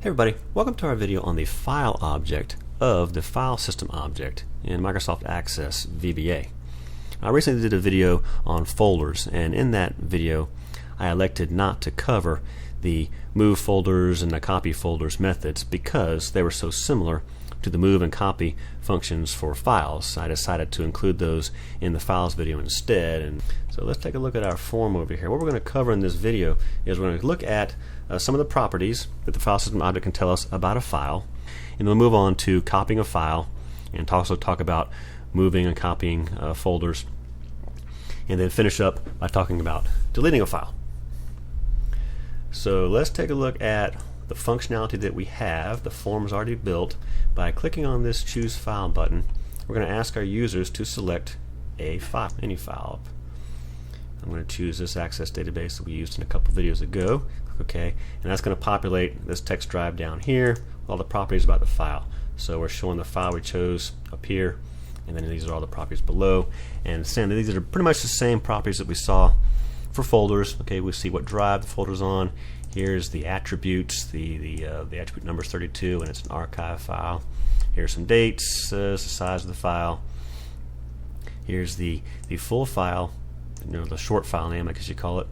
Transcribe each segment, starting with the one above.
Hey everybody, welcome to our video on the file object of the file system object in Microsoft Access VBA. I recently did a video on folders, and in that video I elected not to cover the move folders and the copy folders methods because they were so similar to the move and copy functions for files. I decided to include those in the files video instead. And so let's take a look at our form over here. What we're going to cover in this video is we're going to look at some of the properties that the file system object can tell us about a file, and then we'll move on to copying a file and also talk about moving and copying folders, and then finish up by talking about deleting a file. So let's take a look at the functionality that we have. The form is already built. By clicking on this Choose File button, we're going to ask our users to select a file, any file. I'm going to choose this Access database that we used in a couple videos ago. Click OK, and that's going to populate this text drive down here with all the properties about the file. So we're showing the file we chose up here, and then these are all the properties below. And these are pretty much the same properties that we saw for folders. Okay, we see what drive the folder's on. Here's the attributes. The attribute number is 32, and it's an archive file. Here's some dates, the size of the file. Here's the full file, the short file name, I guess you call it.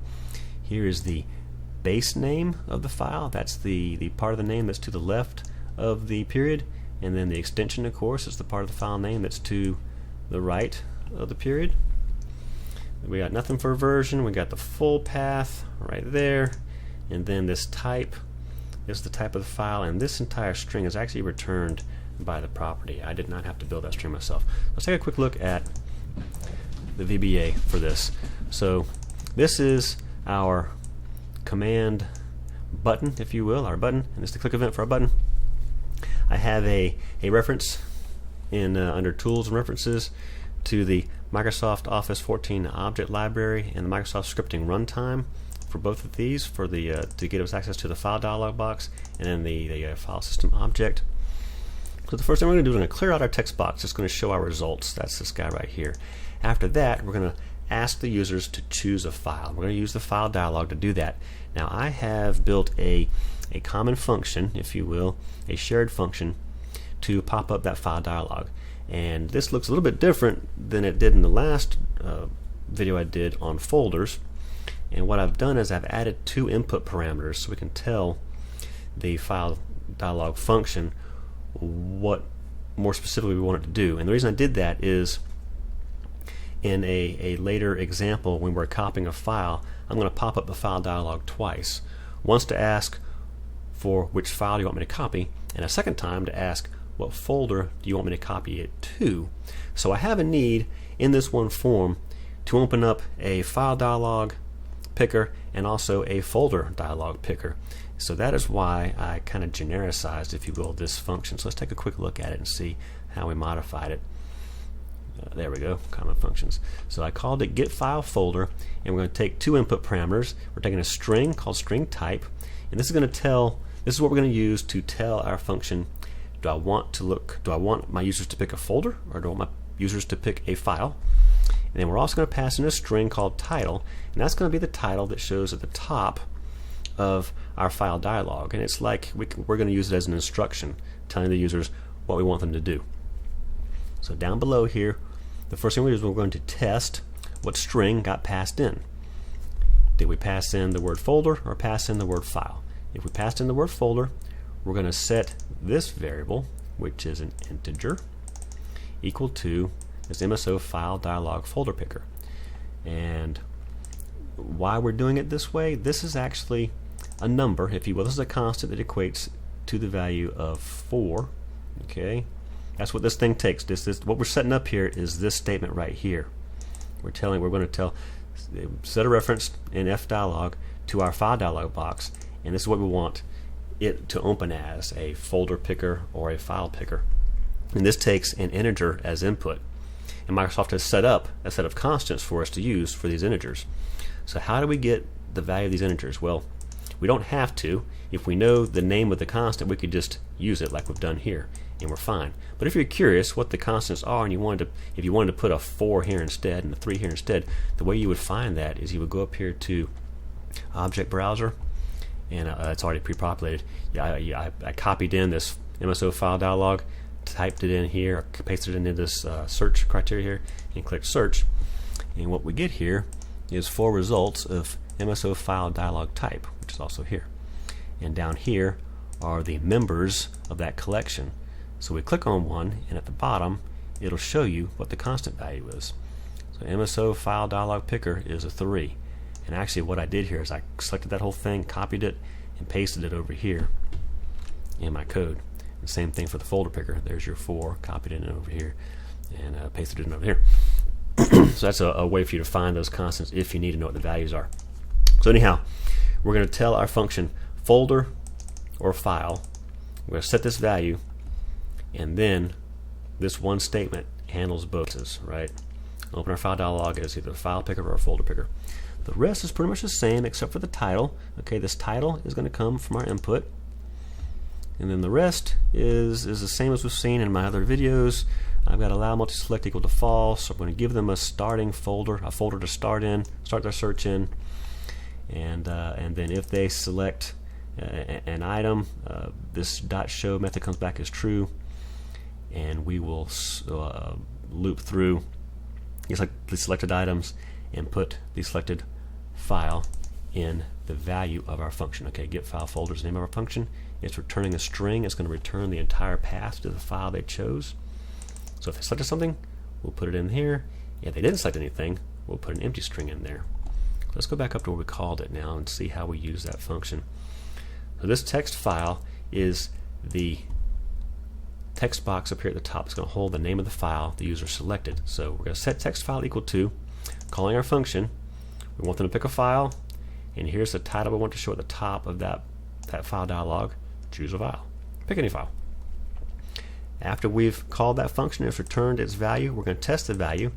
Here is the base name of the file. That's the part of the name that's to the left of the period, and then the extension, of course, is the part of the file name that's to the right of the period. We got nothing for version. We got the full path right there. And then this type is the type of the file, and this entire string is actually returned by the property. I did not have to build that string myself. Let's take a quick look at the VBA for this. So this is our command button, if you will, our button, and this is the click event for our button. I have a reference in under Tools and References to the Microsoft Office 14 object library and the Microsoft Scripting runtime for both of these, for the to get us access to the file dialog box and then the file system object. So the first thing we're going to do is we're going to clear out our text box. It's going to show our results. That's this guy right here. After that, we're going to ask the users to choose a file. We're going to use the file dialog to do that. Now I have built a common function, if you will, a shared function to pop up that file dialog. And this looks a little bit different than it did in the last video I did on folders. And what I've done is I've added two input parameters so we can tell the file dialog function what more specifically we want it to do. And the reason I did that is in a later example, when we're copying a file, I'm going to pop up the file dialog twice. Once to ask for which file do you want me to copy, and a second time to ask what folder do you want me to copy it to. So I have a need in this one form to open up a file dialog picker and also a folder dialog picker. So that is why I kind of genericized, if you will, this function. So let's take a quick look at it and see how we modified it. There we go, common functions. So I called it getFileFolder, and we're going to take two input parameters. We're taking a string called string type, and this is going to tell, this is what we're going to use to tell our function, do I want my users to pick a folder, or do I want my users to pick a file? And then we're also going to pass in a string called title, and that's going to be the title that shows at the top of our file dialog. And it's like we're going to use it as an instruction, telling the users what we want them to do. So down below here, the first thing we do is we're going to test what string got passed in. Did we pass in the word folder or pass in the word file? If we passed in the word folder, we're going to set this variable, which is an integer, equal to this MSO file dialog folder picker. And why we're doing it this way, this is actually a number, if you will. This is a constant that equates to the value of 4. Okay, that's what this thing takes. What we're setting up here is this statement right here. We're going to set a reference in FDialog to our file dialog box, and this is what we want it to open as, a folder picker or a file picker. And this takes an integer as input. And Microsoft has set up a set of constants for us to use for these integers. So how do we get the value of these integers? Well, we don't have to. If we know the name of the constant, we could just use it like we've done here, and we're fine. But if you're curious what the constants are, and if you wanted to put a 4 here instead and a 3 here instead, the way you would find that is you would go up here to Object Browser, and it's already pre-populated. I copied in this MSO file dialog, typed it in here, pasted it into this search criteria here, and clicked search. And what we get here is 4 results of MSO file dialog type, which is also here. And down here are the members of that collection. So we click on one, and at the bottom it'll show you what the constant value is. So MSO file dialog picker is a 3. And actually what I did here is I selected that whole thing, copied it, and pasted it over here in my code. The same thing for the folder picker. There's your 4, copied it in over here, and pasted it in over here. So that's a way for you to find those constants if you need to know what the values are. So anyhow, we're going to tell our function folder or file. We're going to set this value, and then this one statement handles both, right? Open our file dialog as either a file picker or a folder picker. The rest is pretty much the same except for the title. Okay, this title is going to come from our input, and then the rest is the same as we've seen in my other videos. I've got allow multi-select equal to false, so I'm going to give them a starting folder, a folder to start their search in, and then if they select an item, this .show method comes back as true, and we will loop through the selected items and put the selected file in the value of our function. Okay, get file folder is the name of our function. It's returning a string. It's going to return the entire path to the file they chose. So if they selected something, we'll put it in here. If they didn't select anything, we'll put an empty string in there. Let's go back up to where we called it now and see how we use that function. So this text file is the text box up here at the top. It's going to hold the name of the file the user selected. So we're going to set text file equal to, calling our function, we want them to pick a file, and here's the title we want to show at the top of that file dialog. Choose a file. Pick any file. After we've called that function and it's returned its value, we're going to test the value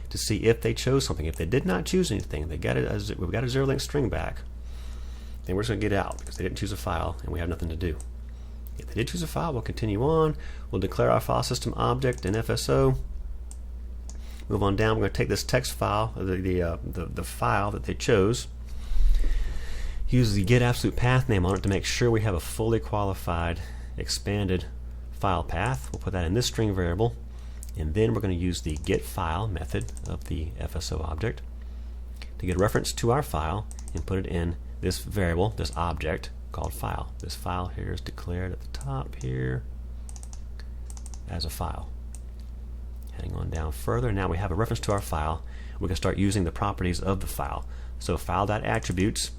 to see if they chose something. If they did not choose anything, we've got a zero length string back, then we're just going to get out because they didn't choose a file and we have nothing to do. If they did choose a file, we'll continue on. We'll declare our file system object in FSO. Move on down. We're going to take this text file, the file that they chose, use the get absolute path name on it to make sure we have a fully qualified expanded file path. We'll put that in this string variable, and then we're going to use the get file method of the FSO object to get a reference to our file and put it in this variable, this object called file. This file here is declared at the top here as a file. Heading on down further, now we have a reference to our file. We can start using the properties of the file. So file.attributes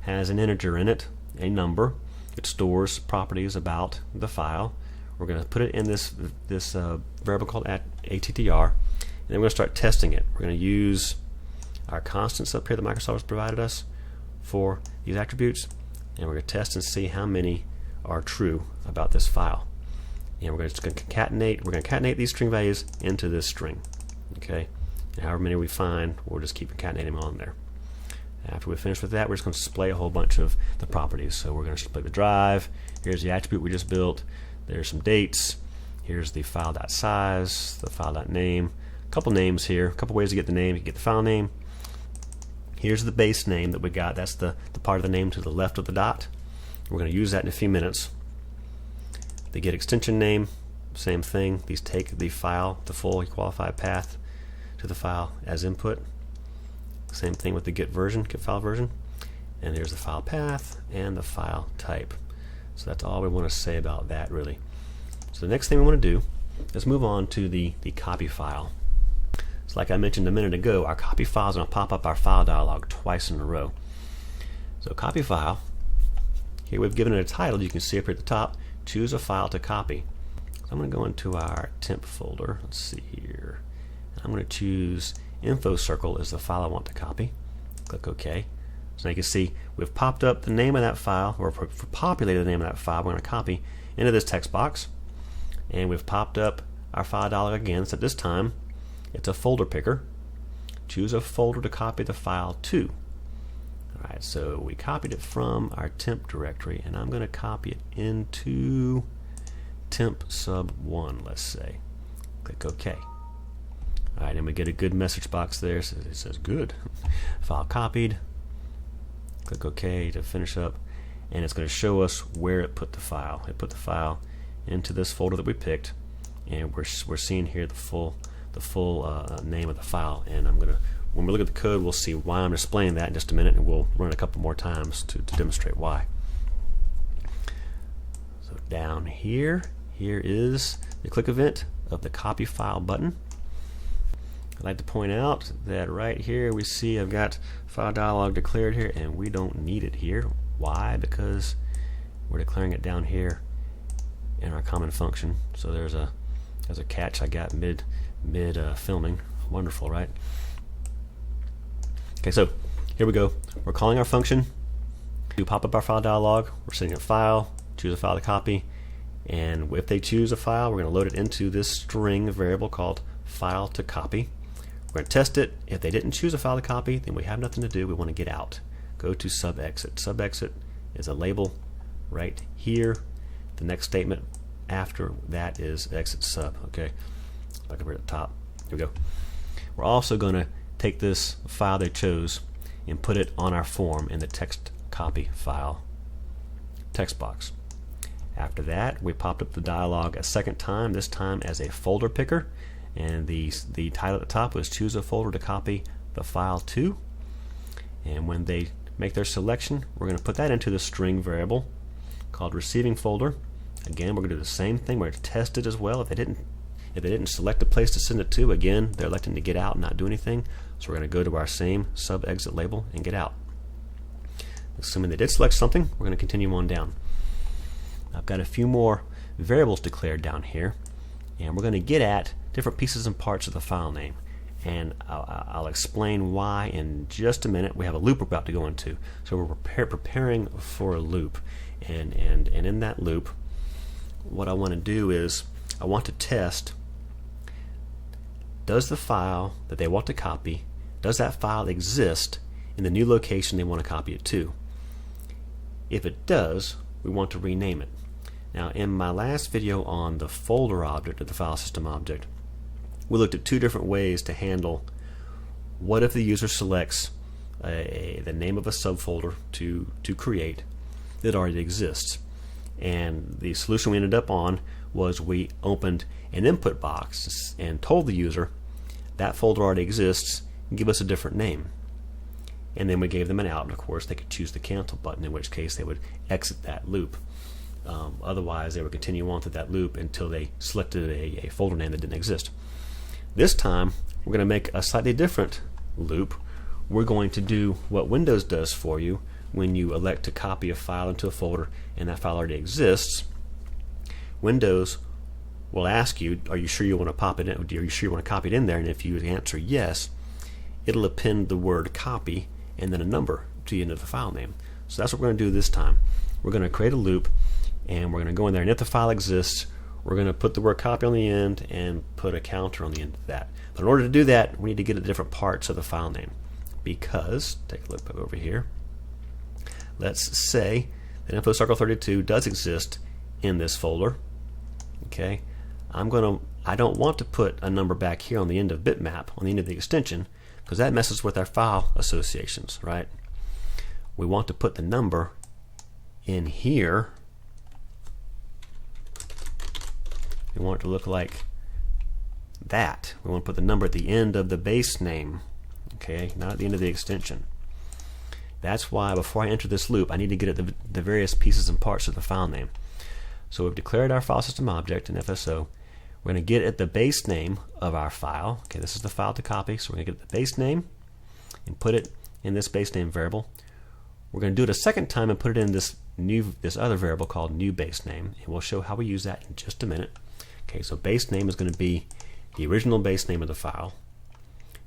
has an integer in it, a number. It stores properties about the file. We're going to put it in this variable called attr, and then we're going to start testing it. We're going to use our constants up here that Microsoft has provided us for these attributes, and we're going to test and see how many are true about this file. And we're going to concatenate these string values into this string. Okay, and however many we find, we'll just keep concatenating them on there. After we finish with that, we're just going to display a whole bunch of the properties. So we're going to display the drive. Here's the attribute we just built. There's some dates. Here's the file.size, the file.name. A couple names here, a couple ways to get the name. You can get the file name. Here's the base name that we got. That's the part of the name to the left of the dot. We're going to use that in a few minutes. The get extension name, same thing. These take the file, the fully qualified path to the file as input. Same thing with the get file version. And there's the file path and the file type. So that's all we want to say about that, really. So the next thing we want to do is move on to the copy file. So like I mentioned a minute ago, our copy file is going to pop up our file dialog twice in a row. So copy file, here we've given it a title. You can see up here at the top, choose a file to copy. So I'm going to go into our temp folder. Let's see here. I'm going to choose info circle as the file I want to copy. Click OK. So now you can see we've popped up the name of that file, or populated the name of that file we're going to copy into this text box. And we've popped up our file dialog again, except this time it's a folder picker. Choose a folder to copy the file to. Alright, so we copied it from our temp directory, and I'm going to copy it into temp sub 1, let's say. Click OK. Alright, and we get a good message box there. So it says good. File copied. Click OK to finish up. and it's going to show us where it put the file. It put the file into this folder that we picked, and we're seeing here the full name of the file. And when we look at the code, we'll see why I'm displaying that in just a minute, and we'll run it a couple more times to demonstrate why. So down here is the click event of the copy file button. I'd like to point out that right here we see I've got file dialog declared here, and we don't need it here. Why? Because we're declaring it down here in our common function. So there's a catch I got mid filming. Wonderful, right? Okay, so here we go. We're calling our function. We pop up our file dialog. We're setting a file, choose a file to copy, and if they choose a file, we're going to load it into this string variable called File.Copy. We're going to test it. If they didn't choose a file to copy, then we have nothing to do. We want to get out. Go to subexit. Subexit is a label right here. The next statement after that is exit sub. Okay, back over at the top. Here we go. We're also going to take this file they chose and put it on our form in the text copy file text box. After that, we popped up the dialog a second time, this time as a folder picker, and the title at the top was choose a folder to copy the file to. And when they make their selection, we're going to put that into the string variable called receiving folder. Again, we're going to do the same thing. We're going to test it as well. If they didn't select a place to send it to, again, they're electing to get out and not do anything. So we're going to go to our same sub exit label and get out. Assuming they did select something, we're going to continue on down. I've got a few more variables declared down here, and we're going to get at different pieces and parts of the file name. And I'll explain why in just a minute. We have a loop we're about to go into, so we're preparing for a loop. And in that loop, what I want to do is I want to test, does the file that they want to copy, does that file exist in the new location they want to copy it to? If it does, we want to rename it. Now, in my last video on the folder object of the file system object, we looked at two different ways to handle what if the user selects the name of a subfolder to create that already exists. And the solution we ended up on was we opened an input box and told the user that folder already exists, give us a different name. And then we gave them an out, and of course they could choose the cancel button, in which case they would exit that loop. Otherwise they would continue on through that loop until they selected a folder name that didn't exist. This time we're going to make a slightly different loop. We're going to do what Windows does for you when you elect to copy a file into a folder and that file already exists. Windows will ask you, are you sure you want to pop it in? Are you sure you want to copy it in there? And if you answer yes, it'll append the word copy and then a number to the end of the file name. So that's what we're going to do this time. We're going to create a loop, and we're going to go in there, and if the file exists, we're going to put the word copy on the end and put a counter on the end of that. But in order to do that, we need to get at different parts of the file name, because, take a look over here, let's say that InfoCircle32 does exist in this folder. Okay, I don't want to put a number back here on the end of bitmap, on the end of the extension, because that messes with our file associations, right? We want to put the number in here. We want it to look like that. We want to put the number at the end of the base name, okay, not at the end of the extension. That's why before I enter this loop, I need to get at the various pieces and parts of the file name. So we've declared our file system object in FSO. We're going to get at the base name of our file. Okay, this is the file to copy, so we're going to get at the base name and put it in this base name variable. We're going to do it a second time and put it in this other variable called new base name, and we'll show how we use that in just a minute. Okay, so base name is going to be the original base name of the file.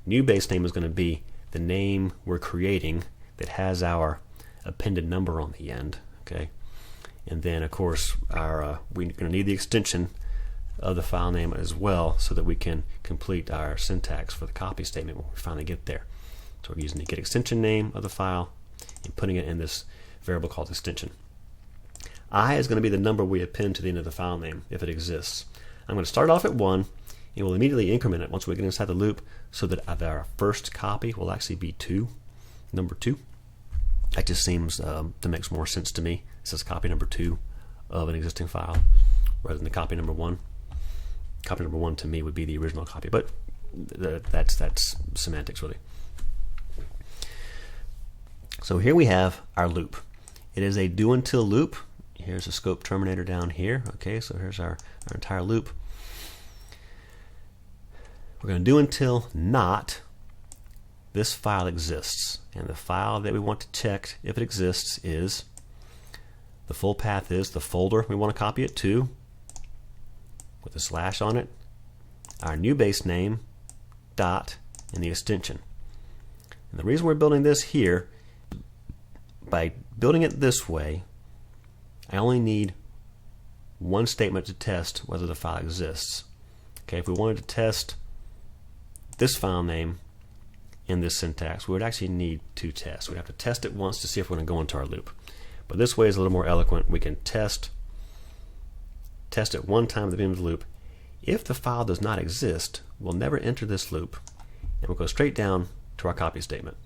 New base name is going to be the name we're creating that has our appended number on the end. Okay, and then of course we're going to need the extension of the file name as well, so that we can complete our syntax for the copy statement when we finally get there. So we're using the get extension name of the file and putting it in this variable called extension. I is going to be the number we append to the end of the file name if it exists. I'm going to start off at 1, and we'll immediately increment it once we get inside the loop, so that our first copy will actually be 2, number 2. That just seems to make more sense to me. says copy number 2 of an existing file rather than the copy number 1. Copy number 1 to me would be the original copy, but that's semantics really. So here we have our loop. It is a do until loop. Here's a scope terminator down here. Okay, so here's our entire loop. We're going to do until not this file exists, and the file that we want to check if it exists is the full path is the folder we want to copy it to with a slash on it, our new base name, dot, and the extension. And the reason we're building this here, by building it this way, I only need one statement to test whether the file exists. Okay, if we wanted to test this file name in this syntax, we would actually need 2 tests. We'd have to test it once to see if we're going to go into our loop. But this way is a little more eloquent. We can test it one time at the beginning of the loop. If the file does not exist, we'll never enter this loop, and we'll go straight down to our copy statement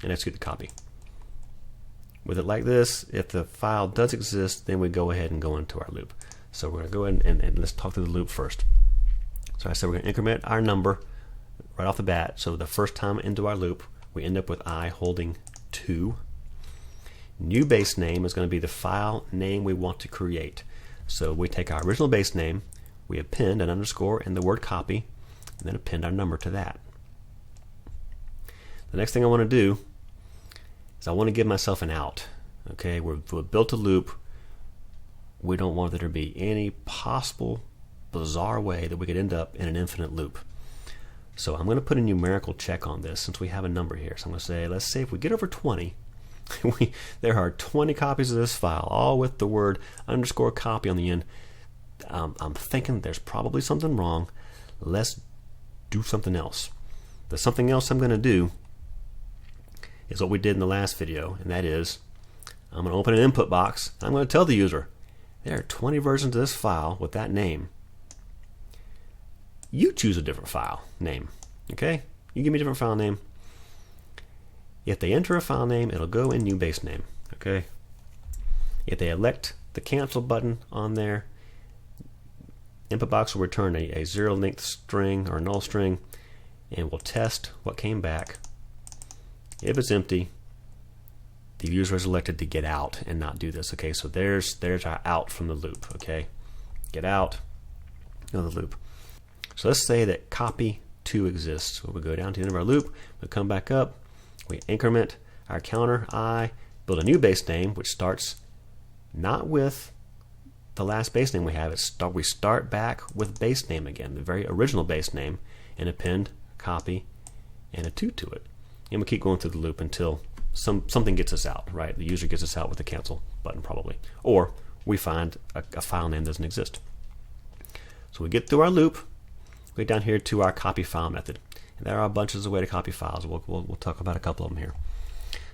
and execute the copy. With it like this, if the file does exist, then we go ahead and go into our loop. So we're going to go ahead and let's talk through the loop first. So I said we're going to increment our number right off the bat. So the first time into our loop, we end up with I holding 2. New base name is going to be the file name we want to create. So we take our original base name, we append an underscore and the word copy, and then append our number to that. The next thing I want to do is I want to give myself an out. Okay, we've built a loop. We don't want there to be any possible bizarre way that we could end up in an infinite loop. So I'm going to put a numerical check on this since we have a number here. So I'm going to say, let's say if we get over 20, there are 20 copies of this file, all with the word underscore copy on the end. I'm thinking there's probably something wrong. Let's do something else. The something else I'm going to do is what we did in the last video, and that is I'm going to open an input box. I'm going to tell the user there are 20 versions of this file with that name. You choose a different file name. Okay? You give me a different file name. If they enter a file name, it'll go in new base name. Okay? If they elect the cancel button on there, input box will return a 0 length string or null string, and we'll test what came back. If it's empty, the user is elected to get out and not do this. Okay, so there's our out from the loop. Okay, get out of the loop. So let's say that copy 2 exists. So we'll go down to the end of our loop, we'll come back up, we increment our counter I, build a new base name which starts not with the last base name we have. We start back with base name again, the very original base name, and append copy and a 2 to it. And we keep going through the loop until something gets us out, right? The user gets us out with the cancel button probably. Or we find a file name doesn't exist. So we get through our loop, we get down here to our copy file method. And there are bunches of ways to copy files. We'll talk about a couple of them here.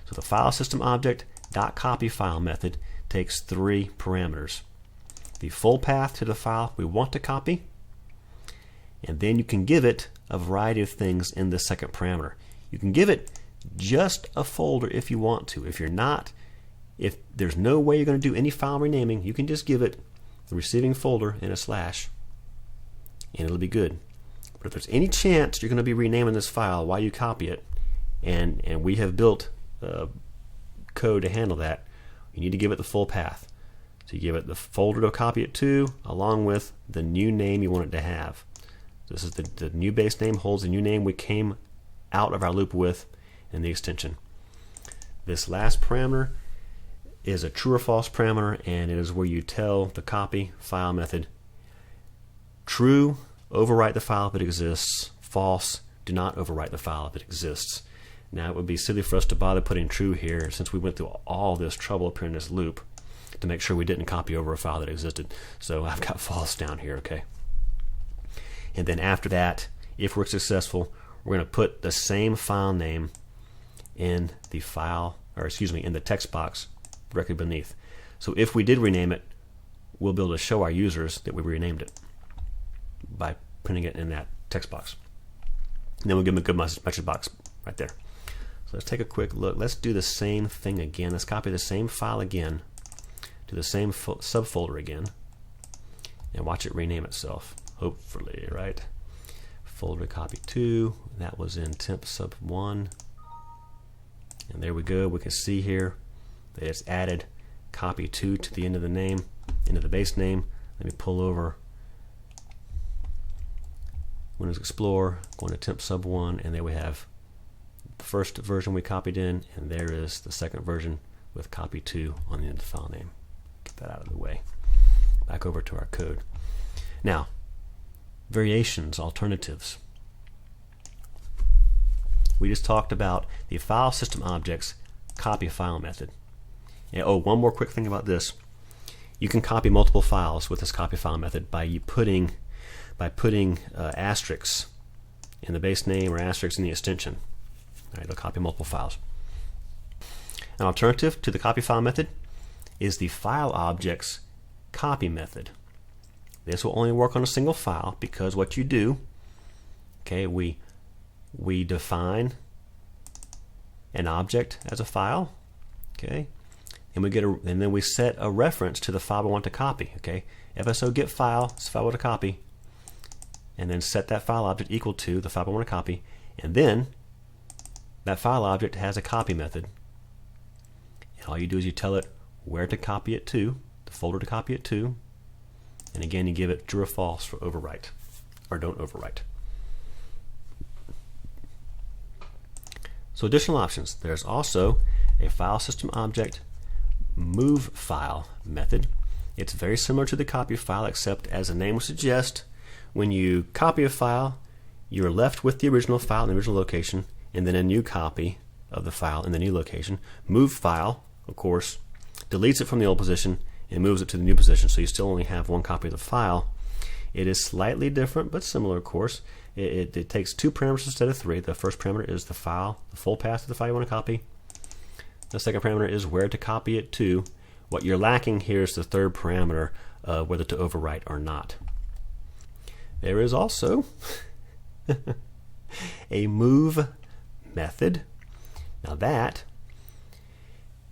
So the FileSystemObject.CopyFile method takes 3 parameters. The full path to the file we want to copy, and then you can give it a variety of things in the second parameter. You can give it just a folder if you want to. If there's no way you're going to do any file renaming, you can just give it the receiving folder and a slash, and it'll be good. But if there's any chance you're going to be renaming this file while you copy it, and we have built code to handle that, you need to give it the full path. So you give it the folder to copy it to, along with the new name you want it to have. This is the new base name holds the new name we came out of our loop with, and the extension. This last parameter is a true or false parameter, and it is where you tell the copy file method true, overwrite the file if it exists, false, do not overwrite the file if it exists. Now it would be silly for us to bother putting true here since we went through all this trouble up here in this loop to make sure we didn't copy over a file that existed. So I've got false down here, okay? And then after that, if we're successful, we're going to put the same file name in the in the text box directly beneath. So if we did rename it, we'll be able to show our users that we renamed it by putting it in that text box. And then we'll give them a good message box right there. So let's take a quick look. Let's do the same thing again. Let's copy the same file again to the same subfolder again and watch it rename itself, hopefully, right? Folder copy 2, that was in temp sub 1, and there we go. We can see here that it's added copy 2 to the end of the name, into the base name. Let me pull over Windows Explorer, go into temp sub 1, and there we have the first version we copied in, and there is the second version with copy 2 on the end of the file name. Get that out of the way. Back over to our code. Now, variations, alternatives. We just talked about the FileSystemObject.CopyFile method. And, oh, one more quick thing about this. You can copy multiple files with this CopyFile method by putting asterisks in the base name or asterisks in the extension. All right, they'll copy multiple files. An alternative to the CopyFile method is the FileObjects.Copy method. This will only work on a single file because what you do, okay, we define an object as a file, okay, and then we set a reference to the file we want to copy, okay. FSO get file, it's the file we want to copy, and then set that file object equal to the file we want to copy, and then that file object has a copy method, and all you do is you tell it where to copy it to, the folder to copy it to, and again you give it true or false for overwrite, or don't overwrite. So additional options. There's also a FileSystemObject.MoveFile method. It's very similar to the copy file, except as the name would suggest, when you copy a file, you're left with the original file in the original location, and then a new copy of the file in the new location. MoveFile, of course, deletes it from the old position and moves it to the new position, so you still only have one copy of the file. It is slightly different, but similar, of course. It takes 2 parameters instead of 3. The first parameter is the file, the full path to the file you want to copy. The second parameter is where to copy it to. What you're lacking here is the third parameter, whether to overwrite or not. There is also a move method. Now that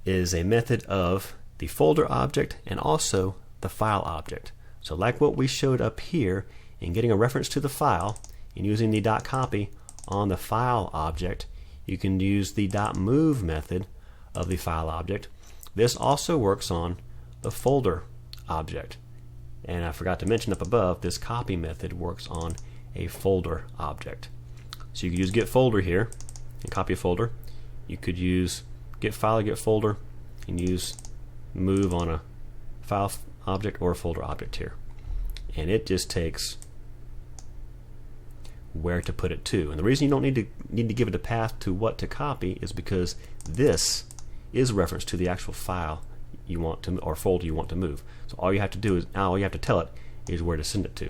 is a method of the folder object and also the file object. So like what we showed up here in getting a reference to the file and using the .copy on the file object, you can use the .move method of the file object. This also works on the folder object. And I forgot to mention up above, this copy method works on a folder object. So you could use get folder here and copy a folder. You could use get file or get folder and use move on a file object or a folder object here. And it just takes where to put it to. And the reason you don't need to give it a path to what to copy is because this is a reference to the actual file you want to, or folder you want to move. So all you have to do is, now all you have to tell it is where to send it to.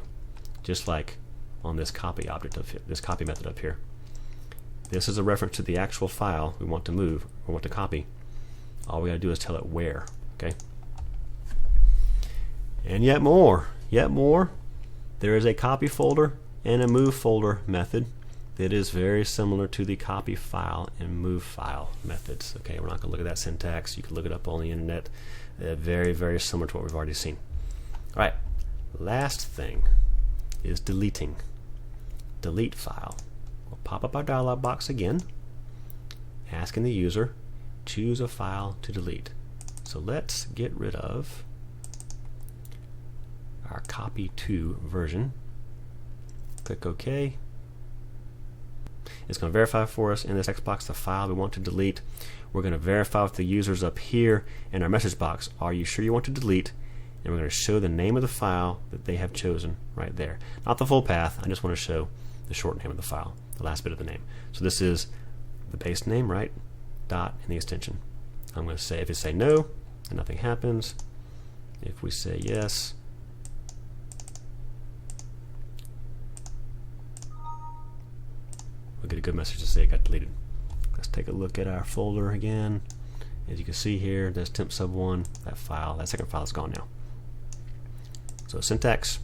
Just like on this copy object of here, this copy method up here. This is a reference to the actual file we want to move or want to copy. All we got to do is tell it where. Okay. And yet more. There is a copy folder and a move folder method that is very similar to the copy file and move file methods. Okay, we're not going to look at that syntax. You can look it up on the internet. Very similar to what we've already seen. All right, last thing is deleting. Delete file. We'll pop up our dialog box again, asking the user, choose a file to delete. So let's get rid of our copy to version. Click OK. It's going to verify for us in this text box the file we want to delete. We're going to verify with the users up here in our message box, are you sure you want to delete? And we're going to show the name of the file that they have chosen right there. Not the full path, I just want to show the short name of the file, the last bit of the name. So this is the base name, right? Dot and the extension. I'm going to say, if you say no, and nothing happens. If we say yes, we'll get a good message to say it got deleted. Let's take a look at our folder again. As you can see here, there's temp sub 1, that file, that second file is gone now. So syntax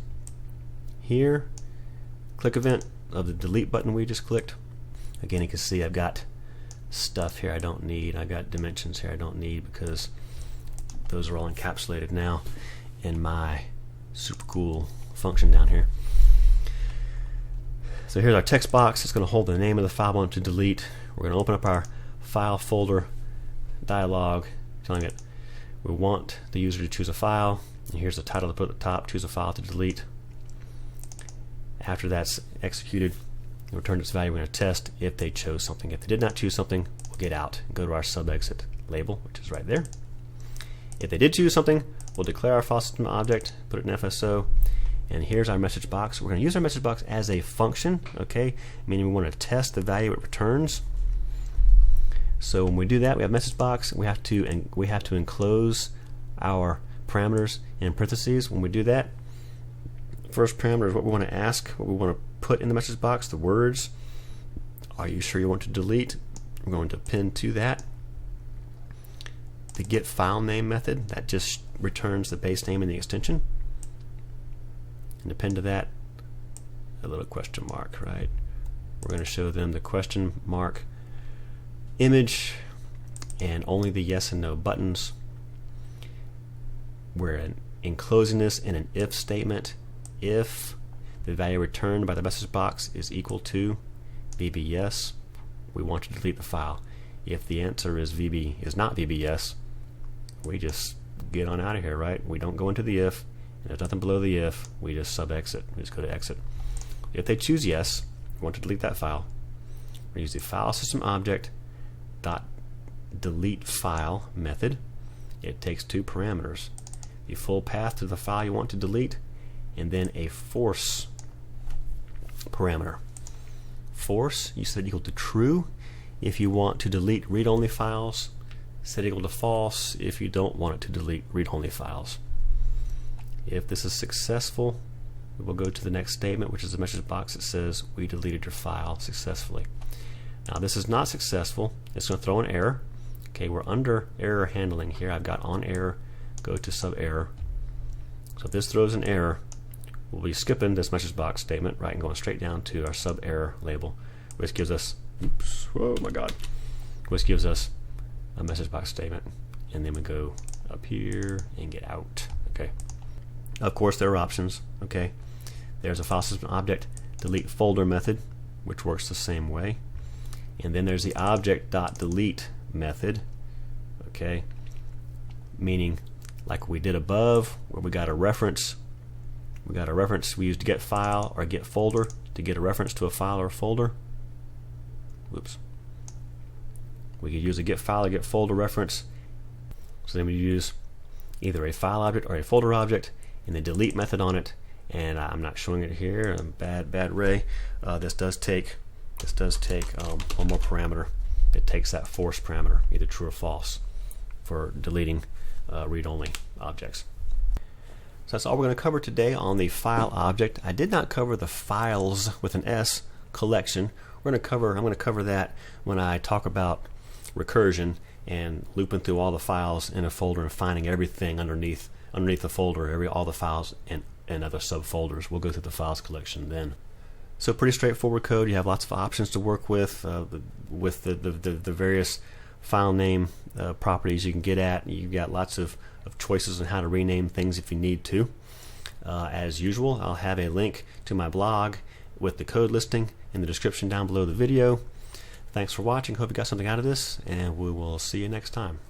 here, click event of the delete button we just clicked. Again, you can see I've got stuff here I don't need. I've got dimensions here I don't need because those are all encapsulated now in my super cool function down here. So here's our text box. It's going to hold the name of the file we want to delete. We're going to open up our file folder dialog, telling it we want the user to choose a file. And here's the title to put at the top, choose a file to delete. After that's executed, we'll return its value. We're going to test if they chose something. If they did not choose something, we'll get out and go to our sub-exit label, which is right there. If they did choose something, we'll declare our file system object, put it in FSO, and here's our message box. We're going to use our message box as a function, okay, meaning we want to test the value it returns. So when we do that, we have message box. We have to enclose our parameters in parentheses. When we do that, first parameter is what we want to ask, what we want to put in the message box, the words. Are you sure you want to delete? We're going to append to that the get file name method that just returns the base name and the extension, and append to that a little question mark, right? We're going to show them the question mark image and only the yes and no buttons. We're enclosing this in an if statement. If the value returned by the message box is equal to VB yes, we want to delete the file. If the answer is not VB yes, we just get on out of here, right? We don't go into the if. There's nothing below the if. We just sub-exit. We just go to exit. If they choose yes, we want to delete that file. We use the FileSystemObject.DeleteFile method. It takes two parameters: the full path to the file you want to delete, and then a force parameter. Force, you set equal to true if you want to delete read-only files. Set equal to false if you don't want it to delete read-only files. If this is successful, we will go to the next statement, which is the message box that says we deleted your file successfully. Now this is not successful. It's going to throw an error. Okay, we're under error handling here. I've got on error, go to sub error. So if this throws an error, we'll be skipping this message box statement, right, and going straight down to our sub error label, which gives us, oops, oh my god, which gives us a message box statement, and then we go up here and get out. Okay. Of course, there are options. Okay. There's a FileSystemObject.DeleteFolder method, which works the same way, and then there's the Object.Delete method. Okay. Meaning, like we did above, where we got a reference. We used get file or get folder to get a reference to a file or a folder. Whoops. We could use a get file or get folder reference. So then we use either a file object or a folder object and the delete method on it. And I'm not showing it here. Bad Ray. This does take one more parameter. It takes that force parameter, either true or false, for deleting read-only objects. So that's all we're going to cover today on the file object. I did not cover the files with an S collection. I'm going to cover that when I talk about recursion and looping through all the files in a folder and finding everything underneath the folder, all the files and other subfolders. We'll go through the files collection then. So pretty straightforward code. You have lots of options to work with the various file name properties you can get at. You've got lots of choices on how to rename things if you need to. As usual, I'll have a link to my blog with the code listing in the description down below the video. Thanks for watching. Hope you got something out of this, and we will see you next time.